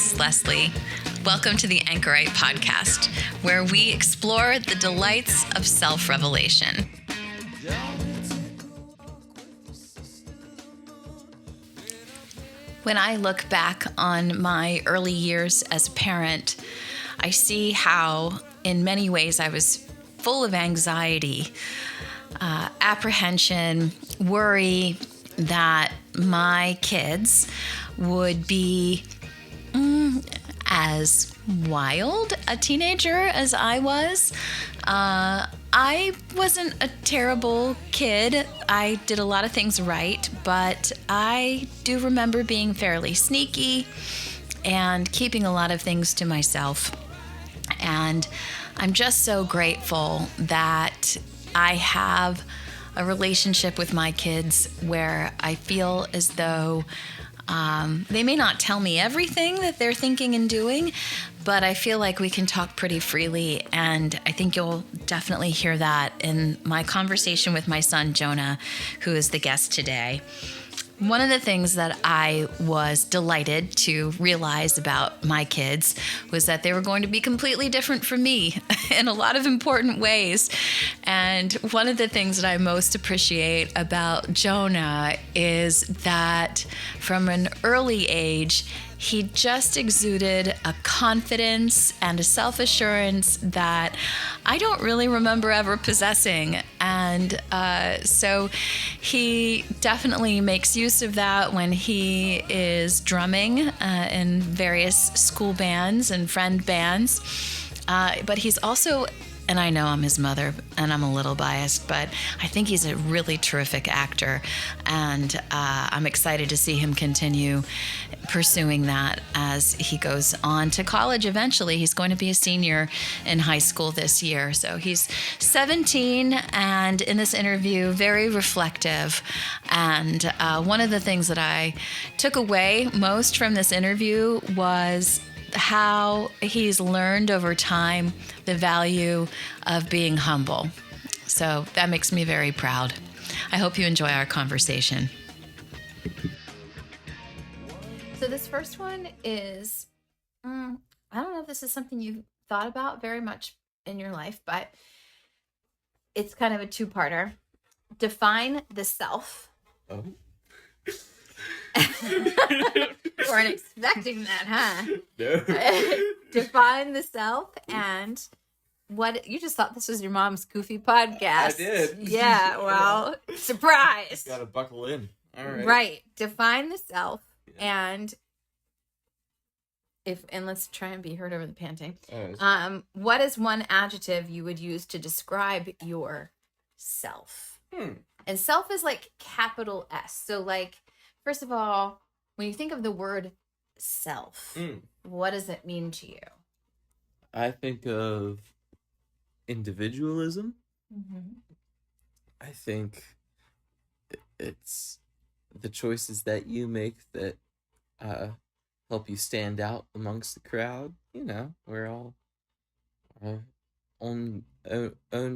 this is Leslie. Welcome to the Anchorite Podcast, where we explore the delights of self-revelation. When I look back on my early years as a parent, I see how, in many ways, I was full of anxiety, apprehension, worry that my kids would be as wild a teenager as I was. I wasn't a terrible kid. I did a lot of things right, but I do remember being fairly sneaky and keeping a lot of things to myself. And I'm just so grateful that I have a relationship with my kids where I feel as though they may not tell me everything that they're thinking and doing, but I feel like we can talk pretty freely, and I think you'll definitely hear that in my conversation with my son, Jonah, who is the guest today. One of the things that I was delighted to realize about my kids was that they were going to be completely different from me in a lot of important ways. And one of the things that I most appreciate about Jonah is that from an early age, he just exuded a confidence and a self-assurance that I don't really remember ever possessing. And so he definitely makes use of that when he is drumming in various school bands and friend bands. But he's also, and I know I'm his mother and I'm a little biased, but I think he's a really terrific actor. And I'm excited to see him continue pursuing that as he goes on to college eventually. He's going to be a senior in high school this year. So he's 17 and in this interview, very reflective. And one of the things that I took away most from this interview was how he's learned over time the value of being humble. So that makes me very proud. I hope you enjoy our conversation. So this first one is, I don't know if this is something you've thought about very much in your life, but it's kind of a two-parter. Define the self. Oh. Weren't expecting that, huh? No. Define the self, and what you just thought this was your mom's goofy podcast. I did. Yeah, well, surprise. Gotta buckle in. All right. Right. Define the self, and let's try and be heard over the panting. What is one adjective you would use to describe your self? And self is like capital S. So like, first of all, when you think of the word self, what does it mean to you? I think of individualism. Mm-hmm. I think it's the choices that you make that help you stand out amongst the crowd. You know, we're all own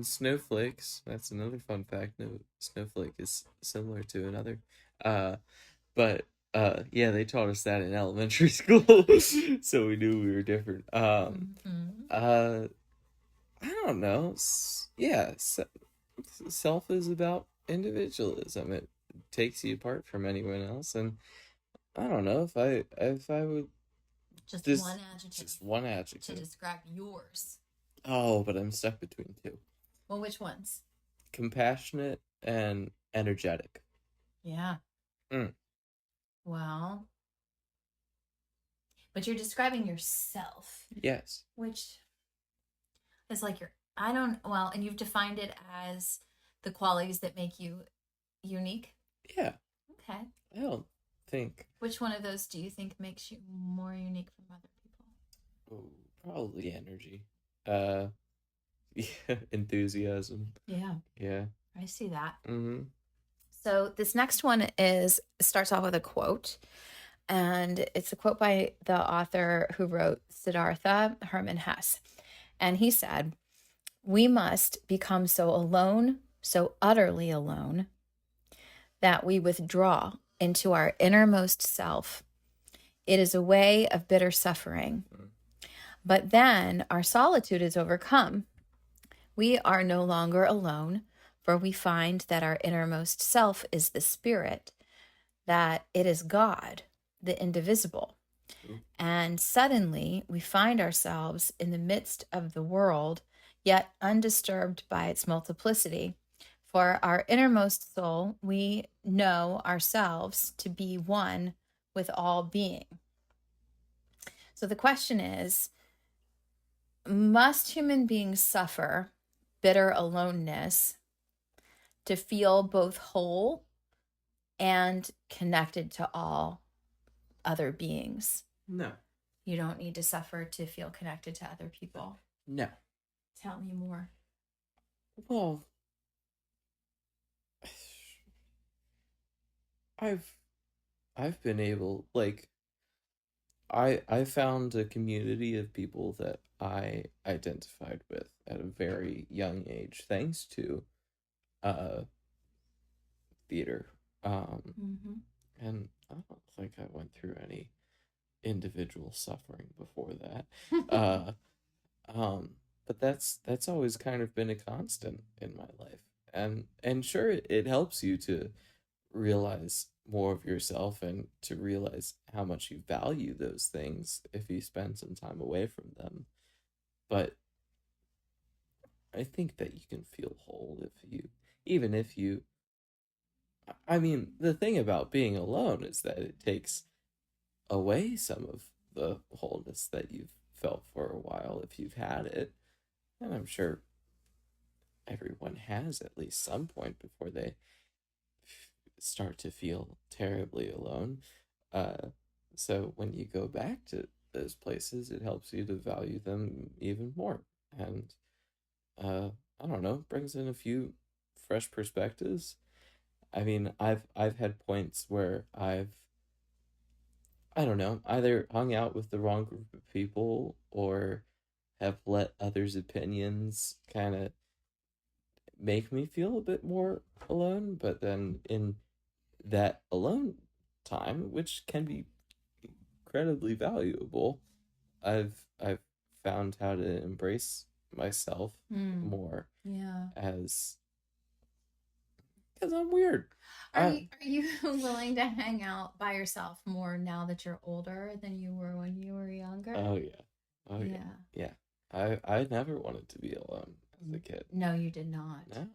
snowflakes. That's another fun fact. No snowflake is similar to another. But they taught us that in elementary school, so we knew we were different. I don't know. Self is about individualism. It takes you apart from anyone else, and I don't know if I would just one adjective to describe yours. Oh, but I'm stuck between two. Well, which ones? Compassionate and energetic. Yeah. Well, but you're describing yourself. Yes. Which is like and you've defined it as the qualities that make you unique? Yeah. Okay. I don't think. Which one of those do you think makes you more unique from other people? Oh, probably energy. Enthusiasm. Yeah. Yeah. I see that. Mm-hmm. So this next one starts off with a quote, and it's a quote by the author who wrote Siddhartha, Hermann Hesse. And he said, "We must become so alone, so utterly alone, that we withdraw into our innermost self It is a way of bitter suffering. But then our solitude is overcome. We are no longer alone, for we find that our innermost self is the spirit, that it is God, the indivisible. And suddenly we find ourselves in the midst of the world, yet undisturbed by its multiplicity. For our innermost soul, we know ourselves to be one with all being. So the question is, must human beings suffer bitter aloneness to feel both whole and connected to all other beings? No. You don't need to suffer to feel connected to other people. No. Tell me more. Well, I've been able, like, I found a community of people that I identified with at a very young age, thanks to uh theater. And I don't think I went through any individual suffering before that. uh but that's always kind of been a constant in my life. And sure, it helps you to realize more of yourself and to realize how much you value those things if you spend some time away from them. But I think that you can feel whole if you, even if you, I mean, the thing about being alone is that it takes away some of the wholeness that you've felt for a while if you've had it. And I'm sure everyone has at least some point before they start to feel terribly alone. Uh, so when you go back to those places, it helps you to value them even more. And I don't know, brings in a few fresh perspectives. I mean, I've had points where I don't know, either hung out with the wrong group of people or have let others' opinions kind of make me feel a bit more alone. But then in that alone time, which can be incredibly valuable, I've found how to embrace myself more. Yeah. As because I'm weird. Are you willing to hang out by yourself more now that you're older than you were when you were younger? Oh yeah. Oh yeah. Yeah. I never wanted to be alone as a kid. No, you did not. No.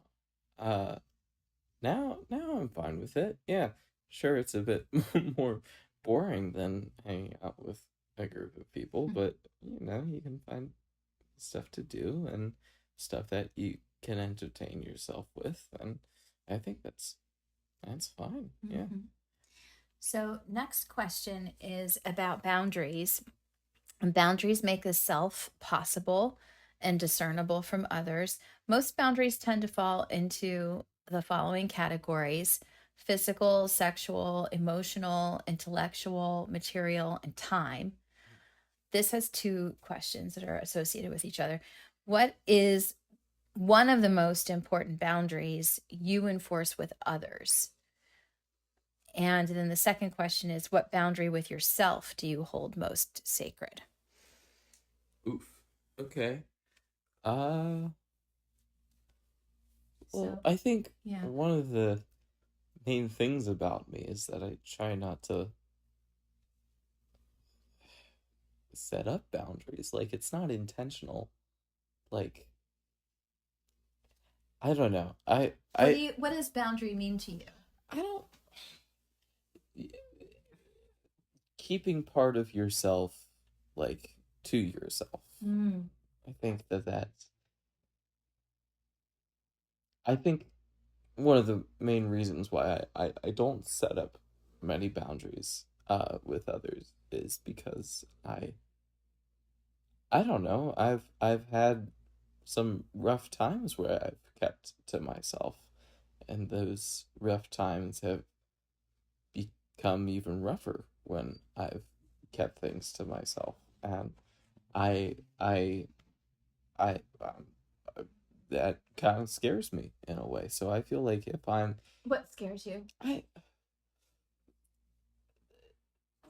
Uh now I'm fine with it. Yeah. Sure, it's a bit more boring than hanging out with a group of people, but you can find stuff to do and stuff that you can entertain yourself with, and I think that's fine. Yeah. So next question is about boundaries. Boundaries make the self possible and discernible from others. Most boundaries tend to fall into the following categories: physical, sexual, emotional, intellectual, material, and time. This has two questions that are associated with each other. What is one of the most important boundaries you enforce with others? And then the second question is, what boundary with yourself do you hold most sacred? Oof. Okay. Uh well, So, I think yeah. one of the main things about me is that I try not to set up boundaries. Like, it's not intentional. Like, I don't know. What does boundary mean to you? I don't keeping part of yourself, like, to yourself. I think I think one of the main reasons why I don't set up many boundaries with others is because I don't know. I've had some rough times where I've kept to myself, and those rough times have become even rougher when I've kept things to myself. And I I I that kind of scares me in a way. So I feel like if I'm What scares you? I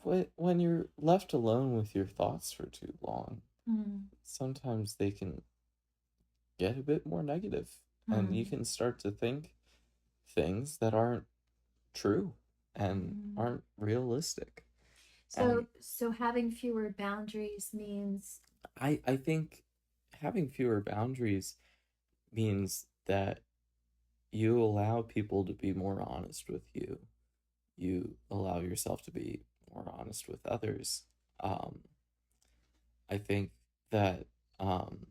when you're left alone with your thoughts for too long, Mm. sometimes they can get a bit more negative, and you Mm. can start to think things that aren't true and Mm. aren't realistic. So, And so having fewer boundaries means. I think having fewer boundaries means that you allow people to be more honest with you. You allow yourself to be more honest with others. Um, I think that um,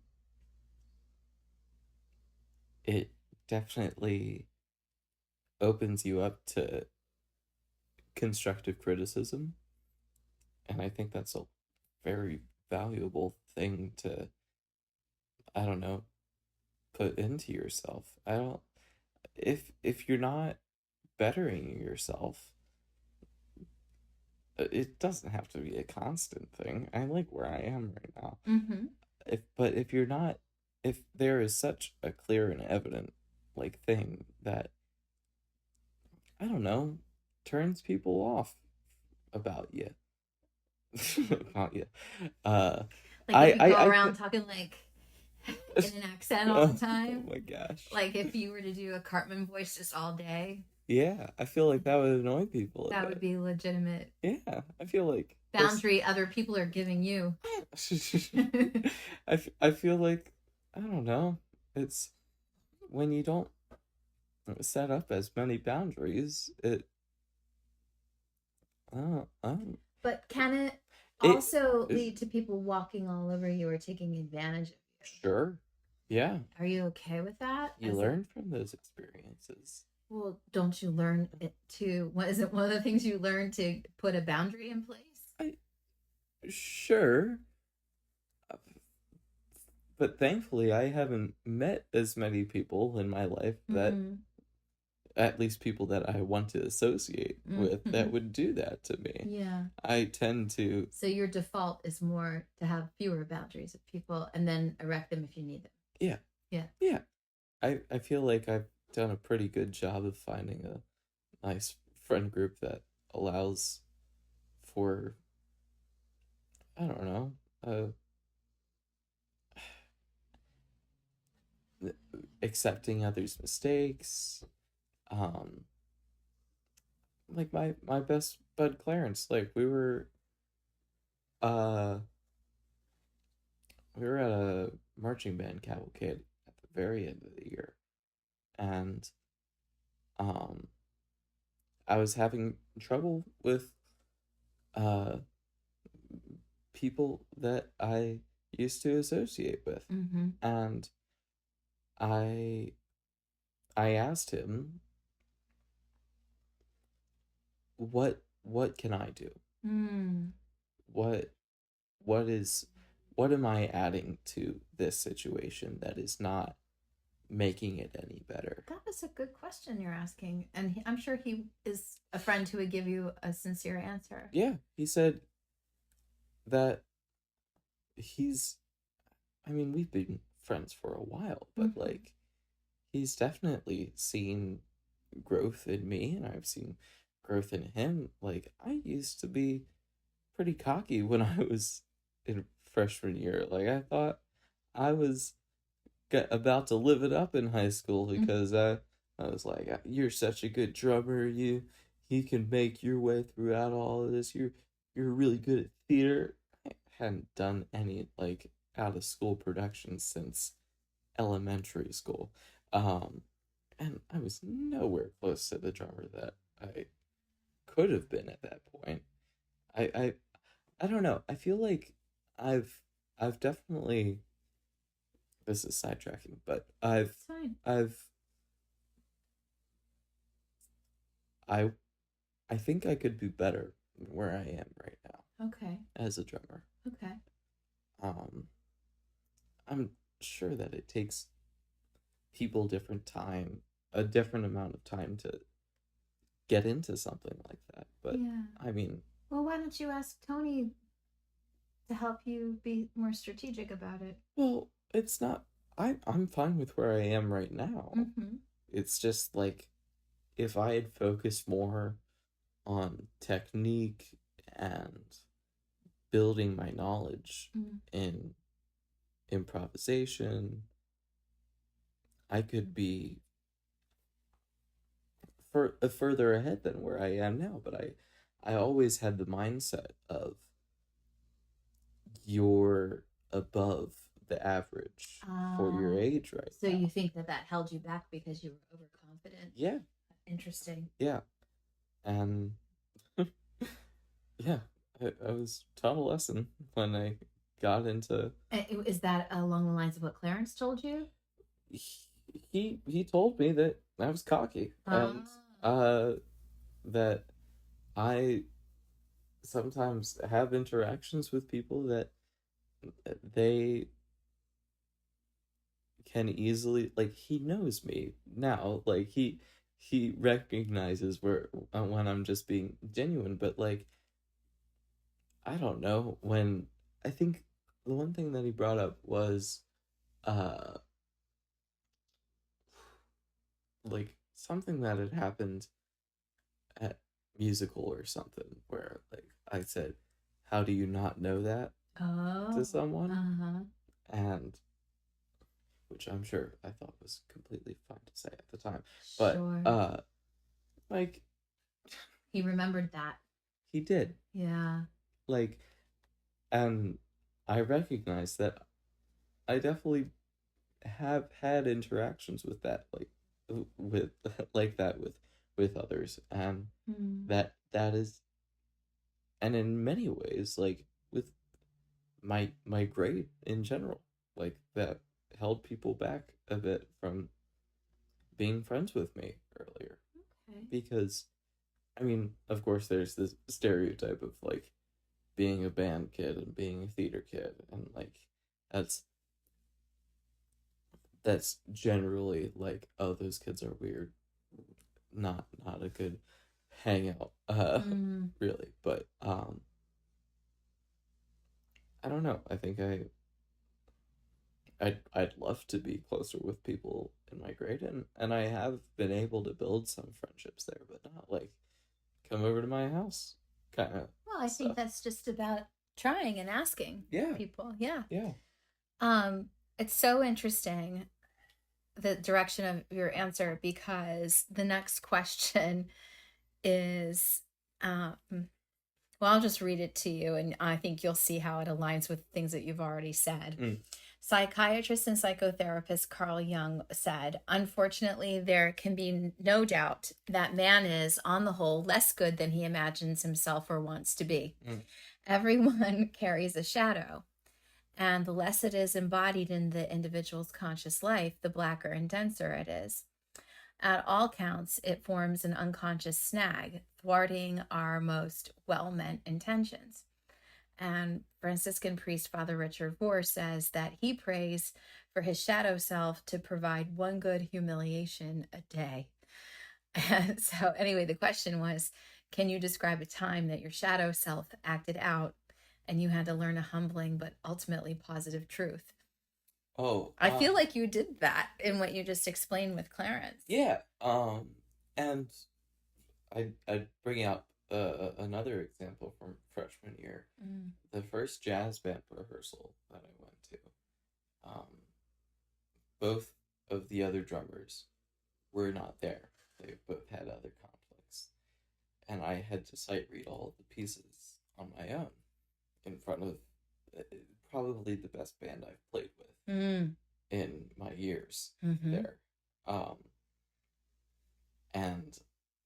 it definitely opens you up to constructive criticism, and I think that's a very valuable thing to, I don't know, put into yourself. I don't, if you're not bettering yourself, it doesn't have to be a constant thing. I like where I am right now. Mm-hmm. If you're not, if there is such a clear and evident like thing that, I don't know, turns people off about you. About you. Uh Like if you go I around talking like in an accent all the oh time. my gosh. Like if you were to do a Cartman voice just all day, Yeah, I feel like that would annoy people a that would bit. be legitimate Yeah, I feel like this. boundary other people are giving you. I feel like, I don't know. It's when you don't set up as many boundaries, I don't, But can it it, also lead to people walking all over you or taking advantage of you? sure. Yeah, Are you okay with that? you learn from those experiences. Well, don't you learn it to? What is it? One of the things you learn to put a boundary in place? I Sure, but thankfully I haven't met as many people in my life that, Mm-hmm. at least people that I want to associate with, Mm-hmm. that would do that to me. Yeah. I tend to, So your default is more to have fewer boundaries with people and then erect them if you need them. yeah, Yeah. yeah. I feel like I've done a pretty good job of finding a nice friend group that allows for, I don't know, accepting others' mistakes. Um, like my best bud Clarence, like uh we were at a marching band cavalcade at the very end of the year, and um I was having trouble with uh people that I used to associate with. Mm-hmm. And I I asked him, what can I do? Mm. What what is what am I adding to this situation that is not making it any better? That is a good question you're asking. And I'm sure he is a friend who would give you a sincere answer. Yeah, he said that he's, I mean, we've been friends for a while, but Mhm. like he's definitely seen growth in me, and I've seen growth in him. Like, I used to be pretty cocky when I was in freshman year. Like, I thought I was about to live it up in high school because I was like, "You're such a good drummer. You can make your way throughout all of this. You're really good at theater." I hadn't done any like out of school productions since elementary school. Um, and I was nowhere close to the drummer that I could have been at that point. I I I don't know. I feel like I've I've definitely, this is sidetracking, but It's fine. I I think I could be better than where I am right now Okay. as a drummer. Okay. Um, I'm sure that it takes people a different amount of time to get into something like that. But Yeah. I mean, Well, why don't you ask Tony to help you be more strategic about it? well, it's not. I'm fine with where I am right now. Mm-hmm. It's just like if I had focused more on technique and building my knowledge Mm. in improvisation, I could be further ahead than where I am now. But I always had the mindset of you're above the average for your age right So now. you think that held you back because you were overconfident? Yeah, Interesting. yeah. And yeah, I was taught a lesson when I got into. Is that along the lines of what Clarence told you? He told me that I was cocky and that I sometimes have interactions with people that they can easily, like, he knows me now, like he recognizes where when I'm just being genuine, but like I don't know, when I think the one thing that he brought up was uh like something that had happened at musical or something where like I said, how do you not know that to someone? And which I'm sure I thought was completely fine to say at the time. But Sure. like He remembered that. he did. Yeah. Like, and I recognize that I definitely have had interactions with that, like with like that with others, and that is, and in many ways, like with my grade in general, like that held people back a bit from being friends with me earlier. Okay. Because I mean, of course there's this stereotype of like being a band kid and being a theater kid, and like that's generally like, oh, those kids are weird, not a good hangout, really. But I don't know, I think I'd love to be closer with people in my grade, and I have been able to build some friendships there, but not like come over to my house kind of. Well, I think that's just about trying and asking people. Yeah. Yeah. It's so interesting, the direction of your answer, because the next question is well, I'll just read it to you, and I think you'll see how it aligns with things that you've already said. Psychiatrist and psychotherapist Carl Jung said, unfortunately, there can be no doubt that man is, on the whole, less good than he imagines himself or wants to be. Everyone carries a shadow, and the less it is embodied in the individual's conscious life, the blacker and denser it is. At all counts, it forms an unconscious snag, thwarting our most well-meant intentions. And Franciscan priest Father Richard Rohr says that he prays for his shadow self to provide one good humiliation a day. And so anyway, the question was, can you describe a time that your shadow self acted out and you had to learn a humbling but ultimately positive truth? Oh, I feel like you did that in what you just explained with Clarence. Yeah. And I'd bring out another example from freshman year. The first jazz band rehearsal that I went to, both of the other drummers were not there. They both had other conflicts, and I had to sight read all of the pieces on my own in front of probably the best band I've played with in my years there. And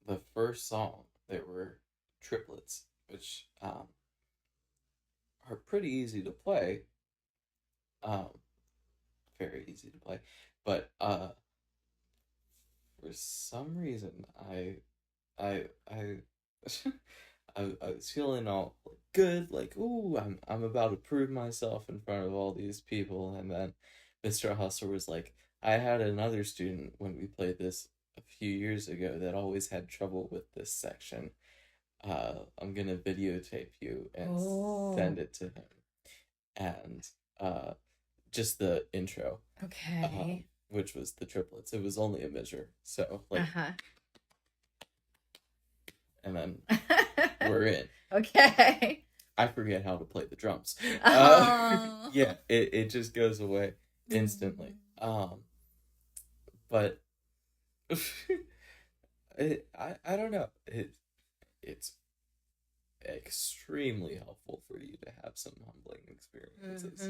the first song, there were triplets, which are pretty easy to play. Very easy to play. But for some reason, I I was feeling all good, like, ooh, I'm about to prove myself in front of all these people, and then Mr. Hustler was like, I had another student when we played this a few years ago that always had trouble with this section. I'm gonna videotape you and send it to him, and just the intro, which was the triplets. It was only a measure, so like, and then we're in. Okay. I forget how to play the drums. Oh. Yeah, it just goes away instantly. But I don't know. It's extremely helpful for you to have some humbling experiences.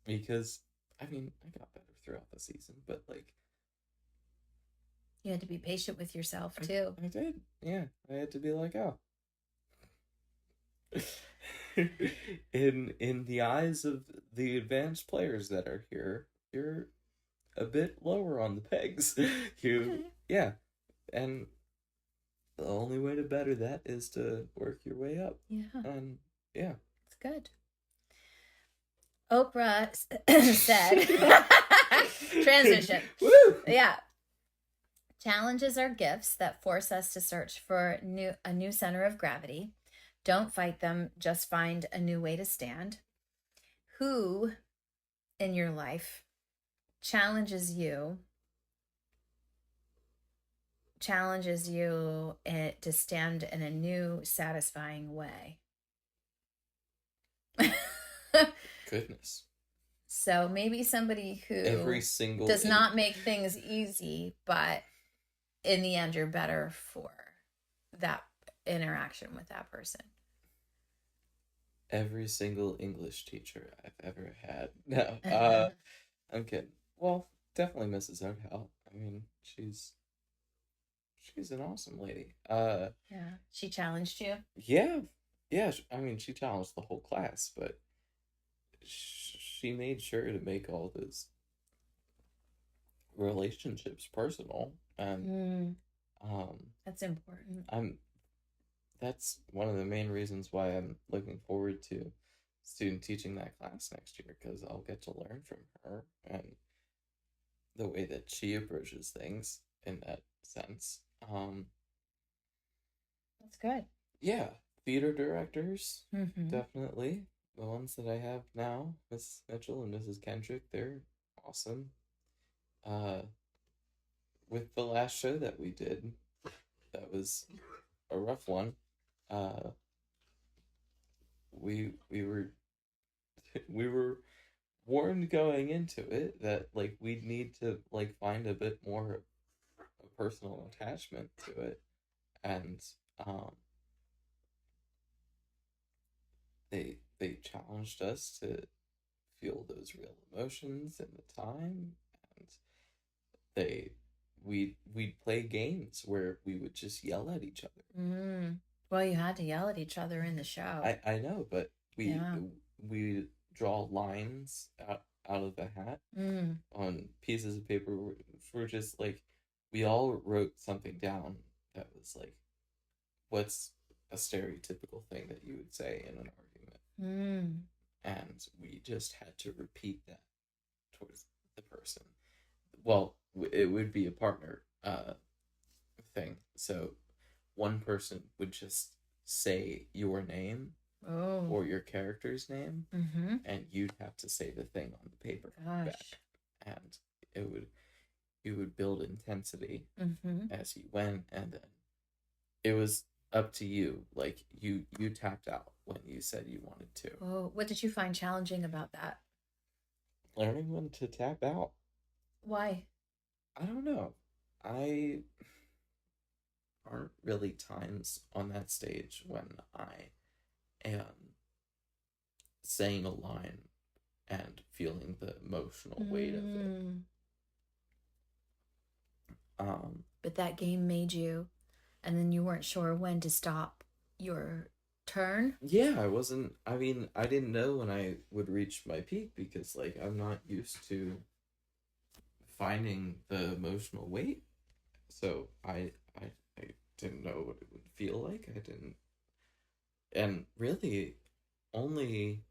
Because I mean, I got better throughout the season, but like You had to be patient with yourself too. I did. Yeah, I had to be like, oh. In the eyes of the advanced players that are here, you're a bit lower on the pegs. Yeah, and the only way to better that is to work your way up. Yeah. And yeah, it's good. Oprah said, transition. Woo! Yeah. Challenges are gifts that force us to search for a new center of gravity. Don't fight them, just find a new way to stand. Who in your life challenges you to stand in a new, satisfying way? Goodness. So maybe somebody who Every single does not make things easy, but in the end, you're better for that interaction with that person. Every single English teacher I've ever had. No, I'm kidding. Well, definitely Mrs. O'Dowd. I mean, she's an awesome lady. Yeah, she challenged you. Yeah. I mean, she challenged the whole class, but she made sure to make all those relationships personal, and that's important. That's one of the main reasons why I'm looking forward to student teaching that class next year, because I'll get to learn from her and the way that she approaches things in that sense. That's good. Yeah, theater directors, Mm-hmm. definitely. The ones that I have now, Mrs. Mitchell and Mrs. Kendrick, they're awesome. With the last show that we did, that was a rough one. We were we were warned going into it that like we'd need to like find a bit more a personal attachment to it, and they challenged us to feel those real emotions in the time, and we'd play games where we would just yell at each other. Well, you had to yell at each other in the show. I know, but we draw lines out of the hat on pieces of paper. We're just like, we all wrote something down that was like, what's a stereotypical thing that you would say in an argument, and we just had to repeat that towards the person. Well, it would be a partner thing, so one person would just say your name or your character's name, and you'd have to say the thing on the paper back, and you would build intensity as you went, and then it was up to you. Like you tapped out when you said you wanted to. Oh, what did you find challenging about that? Learning when to tap out. Why? I don't know. Aren't really times on that stage when I am saying a line and feeling the emotional weight of it. But that game made you, and then you weren't sure when to stop your turn. Yeah, I mean, I didn't know when I would reach my peak, because like I'm not used to finding the emotional weight, so I didn't know what it would feel like. I didn't, and really only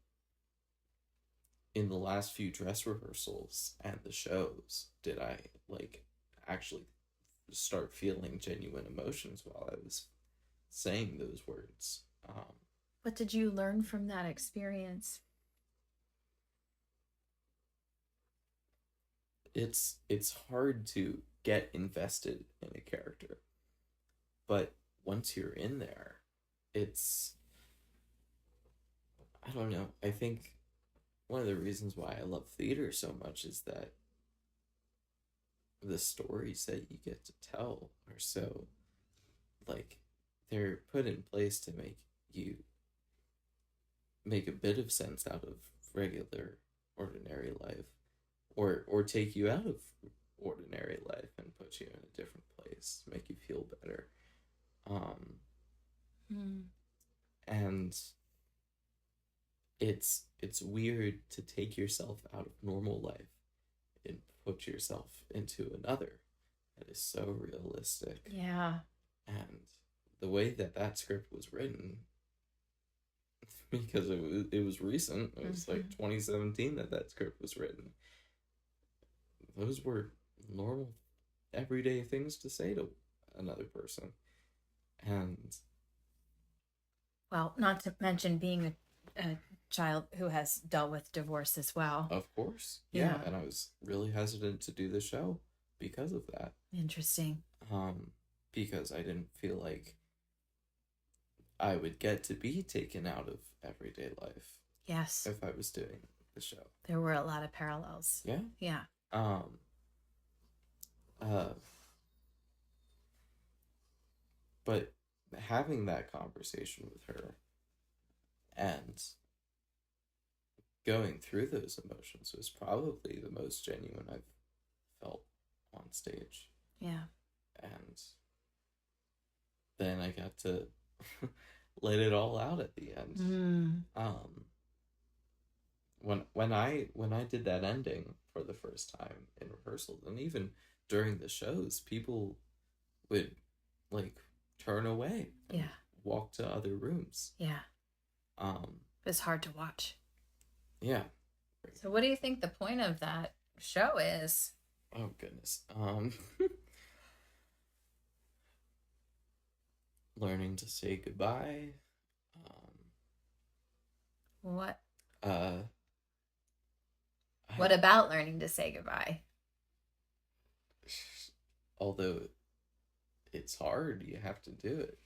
in the last few dress rehearsals and the shows did I like actually start feeling genuine emotions while I was saying those words. What did you learn from that experience? It's hard to get invested in a character, but once you're in there, it's, I don't know. I think one of the reasons why I love theater so much is that the stories that you get to tell are so, like, they're put in place to make you make a bit of sense out of regular, ordinary life, or take you out of ordinary life and put you in a different place, make you feel better. And it's weird to take yourself out of normal life and put yourself into another that is so realistic. Yeah. And the way that script was written, because it was recent, it was like 2017 that script was written. Those were normal, everyday things to say to another person. And well, not to mention being a child who has dealt with divorce as well. Of course. Yeah. And I was really hesitant to do the show because of that. Interesting. Because I didn't feel like I would get to be taken out of everyday life. Yes. If I was doing the show. There were a lot of parallels. Yeah. Yeah. But having that conversation with her and going through those emotions was probably the most genuine I've felt on stage. Yeah. And then I got to let it all out at the end. When I did that ending for the first time in rehearsals, and even during the shows, people would like turn away and walk to other rooms. Yeah. It's hard to watch. Yeah. So what do you think the point of that show is? Oh goodness. Learning to say goodbye. What? What about learning to say goodbye? Although it's hard, you have to do it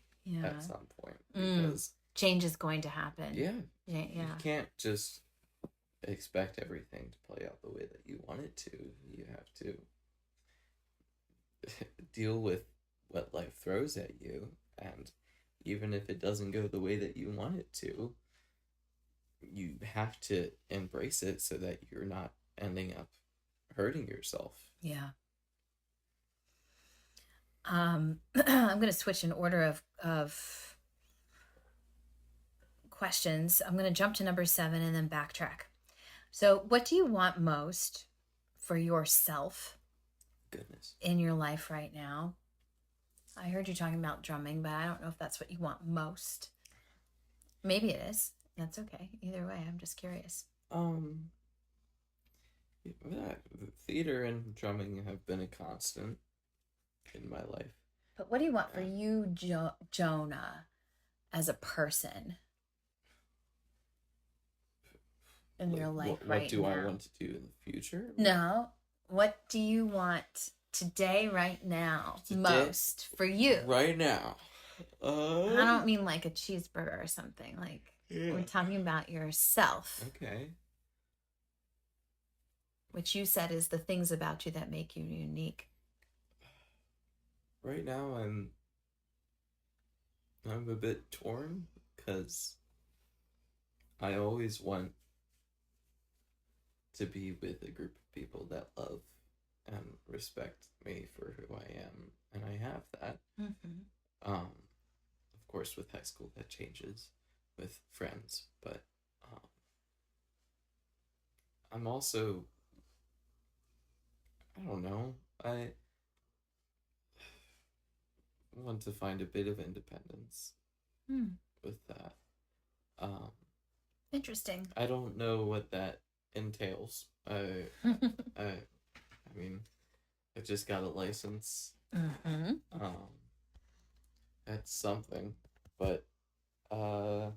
at some point because change is going to happen. Yeah. You can't just expect everything to play out the way that you want it to. You have to deal with what life throws at you, and even if it doesn't go the way that you want it to, you have to embrace it so that you're not ending up hurting yourself. Yeah. I'm going to switch in order of questions. I'm going to jump to number 7 and then backtrack. So what do you want most for yourself in your life right now? I heard you talking about drumming, but I don't know if that's what you want most. Maybe it is. That's okay. Either way, I'm just curious. Theater and drumming have been a constant in my life. But what do you want for you, Jonah, as a person in your life right now? What do I want to do in the future? No. What do you want today, right now, most for you? Right now. I don't mean like a cheeseburger or something. Like, we're talking about yourself. Okay. Which you said is the things about you that make you unique. Right now, I'm a bit torn because I always want to be with a group of people that love and respect me for who I am, and I have that. Of course, with high school, that changes with friends, but I'm also, I don't know, I want to find a bit of independence with that. Interesting. I don't know what that entails. I mean, I just got a license. That's something, but so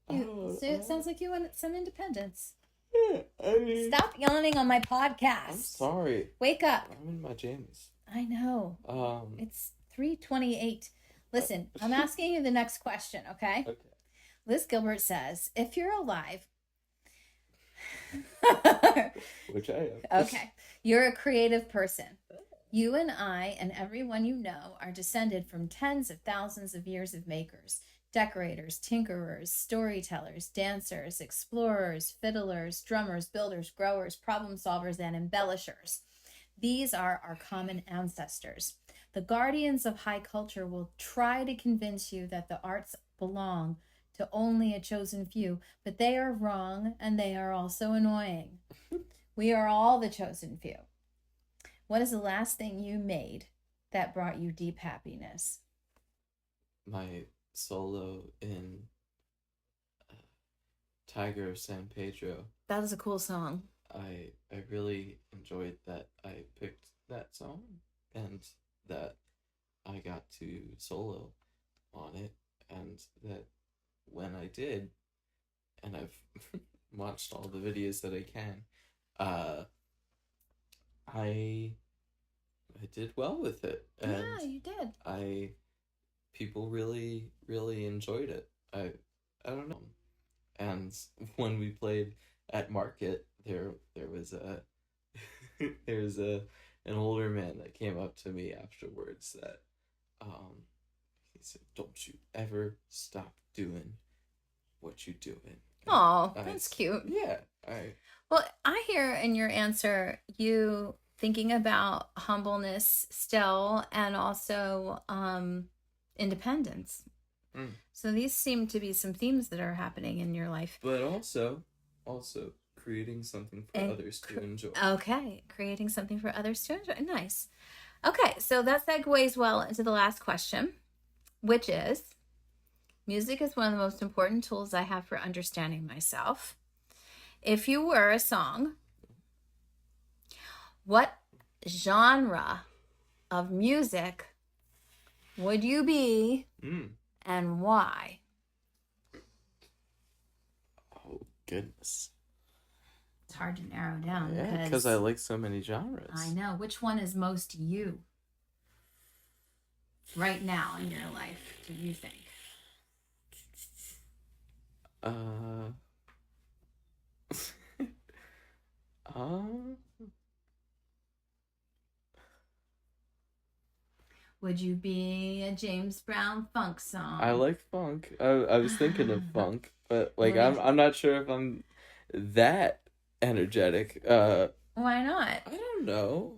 it sounds like you want some independence. Yeah, I mean, stop yawning on my podcast. I'm sorry. Wake up. I'm in my jammies. I know. Um, It's 3:28. Listen, I'm asking you the next question, okay? okay. Liz Gilbert says, if you're alive, Which I am. okay, you're a creative person. You and I and everyone you know are descended from tens of thousands of years of makers, decorators, tinkerers, storytellers, dancers, explorers, fiddlers, drummers, builders, growers, problem solvers, and embellishers. These are our common ancestors. The guardians of high culture will try to convince you that the arts belong to only a chosen few, but they are wrong and they are also annoying. We are all the chosen few. What is the last thing you made that brought you deep happiness? My solo in Tiger of San Pedro. That is a cool song. I really enjoyed that I picked that song and that I got to solo on it, and that when I did, and I've watched all the videos that I can, I did well with it, and Yeah, you did. People really enjoyed it. I don't know. And when we played at Market, there was a there's an older man that came up to me afterwards that he said, "Don't you ever stop doing what you're doing." Oh, that's cute. Yeah, Well, I hear in your answer you thinking about humbleness still and also independence. So these seem to be some themes that are happening in your life. but also creating something for others to enjoy. Okay, creating something for others to enjoy. Nice. Okay, so that segues well into the last question, which is, music is one of the most important tools I have for understanding myself. If you were a song, what genre of music would you be and why? Oh, goodness. It's hard to narrow down. Yeah, because I like so many genres. I know. Which one is most you right now in your life, do you think? Would you be a James Brown funk song? I like funk. I was thinking of funk, but like I'm not sure if I'm that energetic. Why not? I don't know.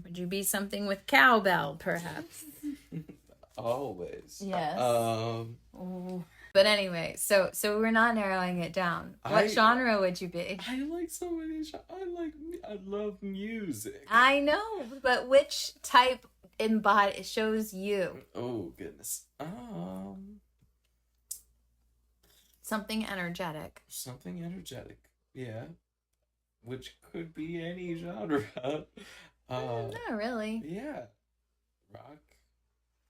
Would you be something with cowbell, perhaps? Always. Yes. Um. But anyway, so we're not narrowing it down. What genre would you be? I like so many. I love music. I know, but which type shows you? Oh goodness. Something energetic. Something energetic. Yeah. Which could be any genre. Not really. Yeah. Rock,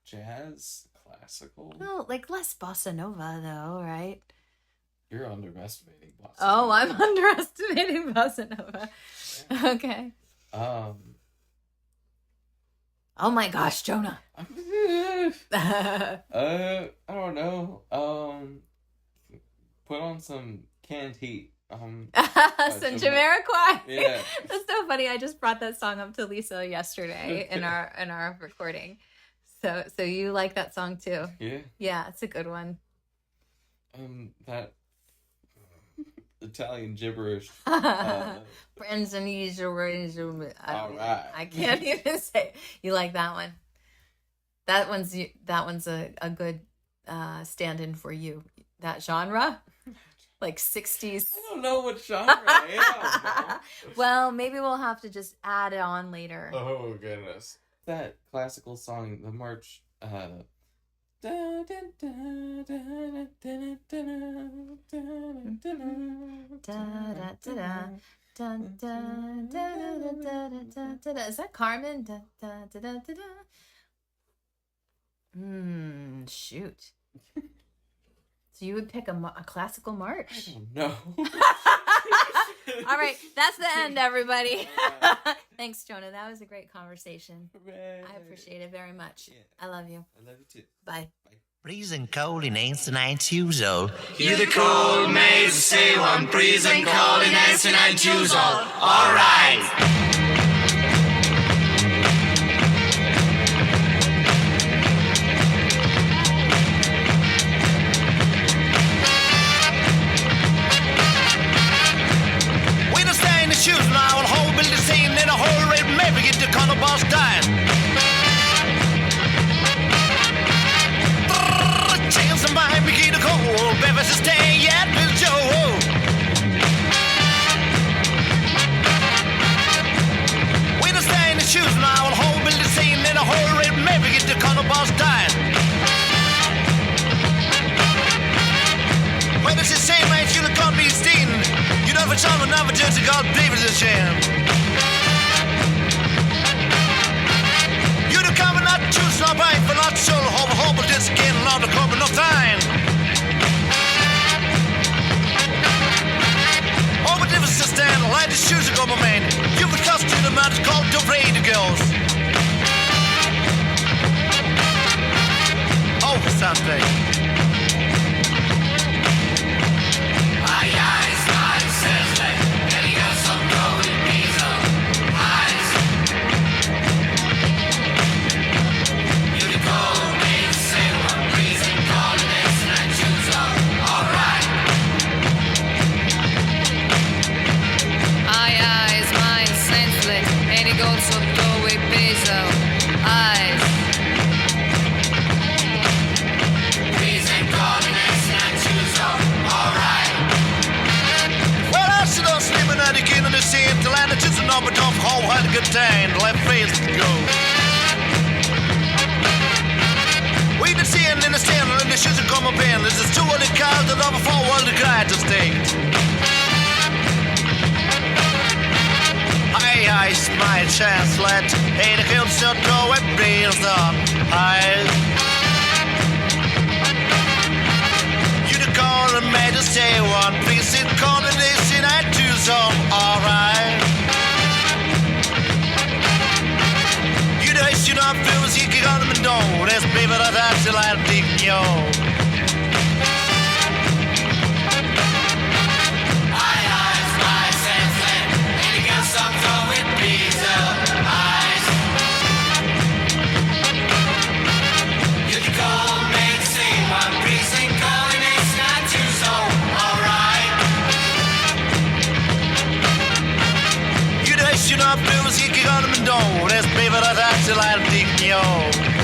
jazz, classical. Well, like less bossa nova, though, right? You're underestimating bossa Oh, nova. I'm underestimating bossa nova. Yeah. Okay. Oh my gosh, Jonah. I don't know. Put on some canned heat. Some Jamiroquai. Yeah. That's so funny. I just brought that song up to Lisa yesterday in our recording. So you like that song too? Yeah. Yeah, it's a good one. That Italian gibberish. Friends and all right. I can't even say it. You like that one? That one's a good stand-in for you. That genre, like 60s. I don't know what genre I am. Well, maybe we'll have to just add it on later. Oh goodness. That classical song, the march. Is that Carmen? Shoot. So you would pick a classical march? I don't know. All right, that's the end, everybody. Thanks, Jonah. That was a great conversation. Hooray. I appreciate it very much. Yeah. I love you. I love you too. Bye. Bye. Freezing cold in ancient 9 old. You're the cold maze, say one, freezing cold in ancient 9 old. All right. When I stay in the shoes now, I'll hold build the scene in a whole red maybe get the corner boss dying. Chance of mine begin to cold, baby, stay yet with Joe. When I stay in the shoes now, I'll hold build the scene in a whole red maybe get the corner boss dying. When it's the same man, you'll come be seen. You know, for someone, never just a God, David's a shame. You're the common, not choose, not right, but not so. Hope, this again, not the common, no time. Oh, but if it's a stand, light the shoes, go, my man. You've a costume, the man is called the rain, the girls. Oh, for something. But don't hold had a good time, left face to go. We been seeing in the stand, and the shoes are come up in. This is 2 of the cars that over 4 world the guy to stay. I my chance, let ain't a kill shut go and breathe up. You the call and made us stay one. Please sit calling this in I do so, alright. You know, I feel as you can on them and don't. That's baby, that's the light of deep in your. You know, I feel as you can on them and don't. That's baby, that's the light of deep in your.